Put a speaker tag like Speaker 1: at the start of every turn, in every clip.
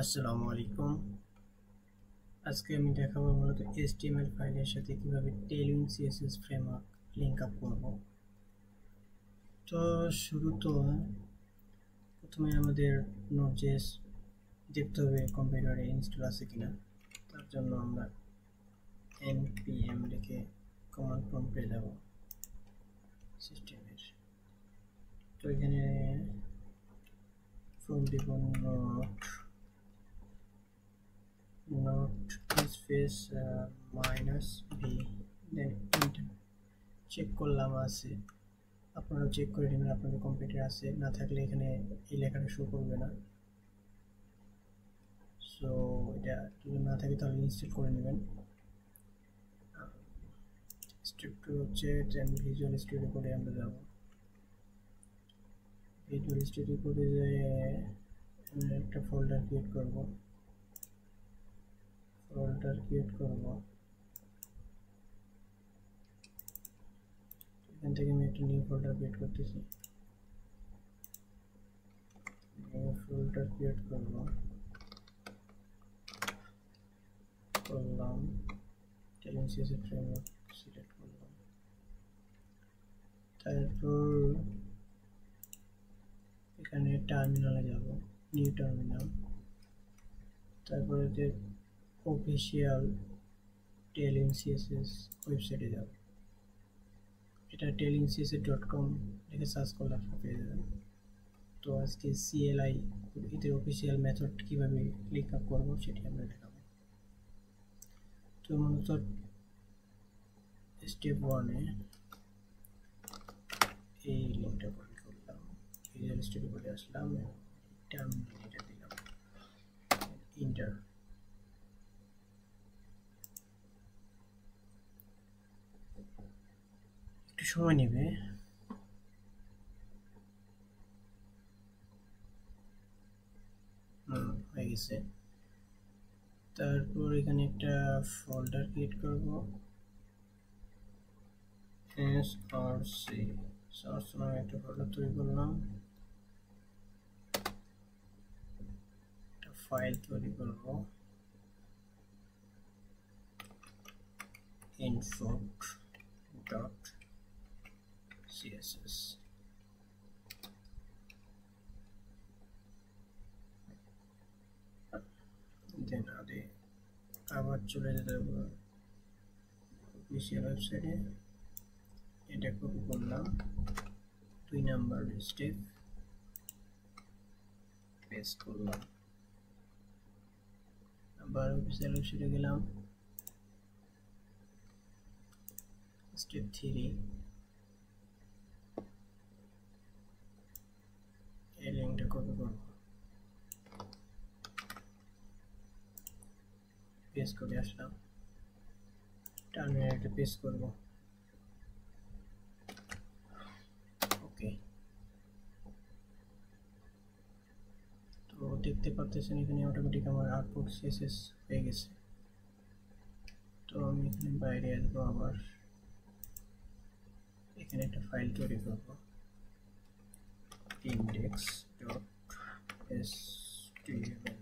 Speaker 1: আসসালামু আলাইকুম। আজকে আমি দেখাবো মূলত HTML ফাইলের সাথে কিভাবে টেইলউইন্ড CSS ফ্রেমওয়ার্ক লিংক আপ করব। তো প্রথমে আমাদের Node.js দেখতে হবে কম্পিউটারে ইনস্টল আছে কিনা। তার জন্য আমরা npm লিখে কমান্ড প্রম্পটে যাব সিস্টেমের। তো এখানে ফ্রম দিব not space -v then enter check করলাম আছে। আপনারাও চেক করে নেবেন আপনাদের কম্পিউটার আছে, না থাকলে এখানে এই লেখাটা শো করবে না। সো এটা যদি না থাকে তাহলে ইনস্টল করে নেবেন। স্টেপ 2 হচ্ছে ভিজুয়াল স্টুডিও কোডে আমরা যাব। ভিজুয়াল স্টুডিও কোডে যেয়ে একটা ফোল্ডার ক্রিয়েট করব। এখান থেকে আমি একটা নিউ ফোল্ডার ক্রিয়েট করতেছি। করলাম টেইলউইন্ড CSS ফ্রেমওয়ার্ক সিলেক্ট করলাম। তারপর এখানে টার্মিনালে যাব, নিউ টার্মিনাল। তারপরে যে অফিসিয়াল টেইলউইন্ড CSS ওয়েবসাইটে যাব। এটা tailwindcss.com লিখে সার্চ করলে আপনারা পেয়ে যাবেন। তো আজকে CLI এদের অফিসিয়াল মেথড কিভাবে লিংক আপ করব সেটি আমরা দেখাবো। তো মূলত স্টেপ 1 এ এই লিংকটা কপি করলাম, ভিজুয়াল স্টুডিও কোডে আসলাম, টার্মিনাল এটা দিলাম, এন্টার। একটু সময় নেবে। হয়ে গেছে। তারপর এখানে একটা ফোল্ডার ক্রিয়েট করব, src সার্চ নামে একটা ফোল্ডার তৈরি করলাম, একটা ফাইল তৈরি করব info.css। দেন আবার চলে যেতে হবে অফিসিয়াল ওয়েবসাইটে। এটা কপি করলাম, 2 নাম্বার স্টেপ পেস্ট করলাম। আবার অফিসিয়াল ওয়েবসাইটে গেলাম, স্টেপ 3 এই লিঙ্কটা কপি করব, পেস্ট করে আসলাম, টার্মিনালে পেস্ট করব। ওকে, তো দেখতে পাচ্ছেন এখানে অটোমেটিক আমার আউটপুট CSS হয়ে গেছে। তো আমি এখানে বাইরে আসবো, আবার এখানে একটা ফাইল তৈরি করব, index.html।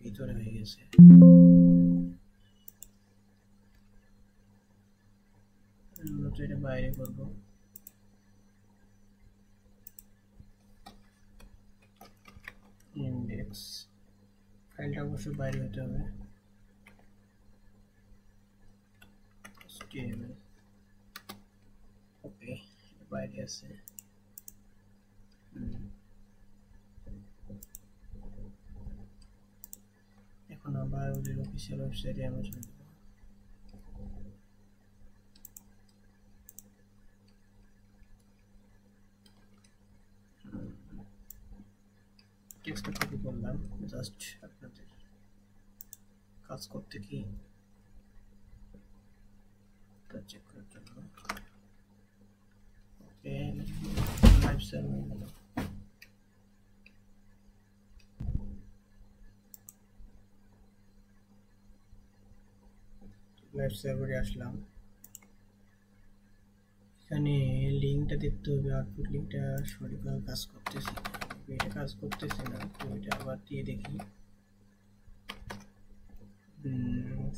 Speaker 1: ভিতরে হয়ে গেছে। এটা বাইরে করব, ইন্ডেক্স ফাইলটা অবশ্যই বাইরে হতে হবে, html। ওকে, বাইরে আছে। এখন আবার ওদের অফিসিয়াল ওয়েবসাইটে আমরা চলে যাব। টেক্সটটা কপি করলাম জাস্ট আপনাদের কাজ করতে কি চেক করার জন্য। ওকে, লাইভ সার্ভার গেল। লাইভ সার্ভারে আসলাম, এখানে লিঙ্কটা দেখতে হবে, আউটপুট লিঙ্কটা সঠিকভাবে কাজ করতেছে, এটা কাজ করতেছে না, তো এটা আবার দিয়ে দেখি।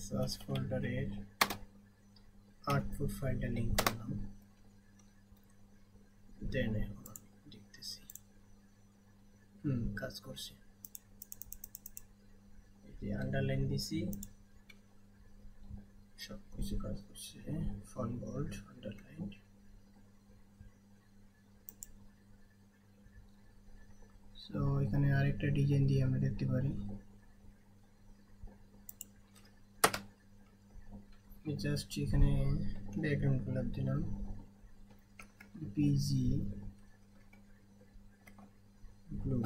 Speaker 1: সার্চ ফোল্ডারের আউটপুট ফাইলটা লিঙ্ক করলাম, দেন এখন দেখতেছি কাজ করছে। এই যে আন্ডারলাইন দিছি, সব কিছু কাজ করছে, ফন্ট বোল্ড আন্ডারলাইন। সো এখানে আরেকটা ডিজাইন দিয়ে আমরা দেখতে পারি, জাস্ট এখানে ব্যাকগ্রাউন্ড কালার দিলাম পিজি ব্লু,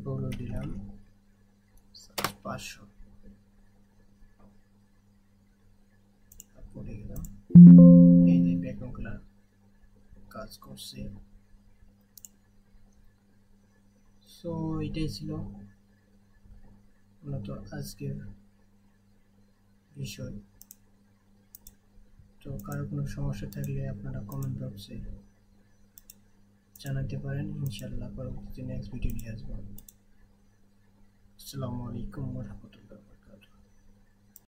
Speaker 1: বড় দিলাম 500, পড়ে গেলাম। এই যে ব্যাকগ্রাউন্ড কালার কাজ করছে। সো এটাই ছিল মূলত আজকের বিষয়। তো কারো কোনো সমস্যা থাকলে আপনারা কমেন্ট বক্সে জানাতে পারেন, ইনশাআল্লাহ পরবর্তীতে নেক্সট ভিডিও নিয়ে আসবো। আসসালামু আলাইকুম ওয়া রাহমাতুল্লাহ।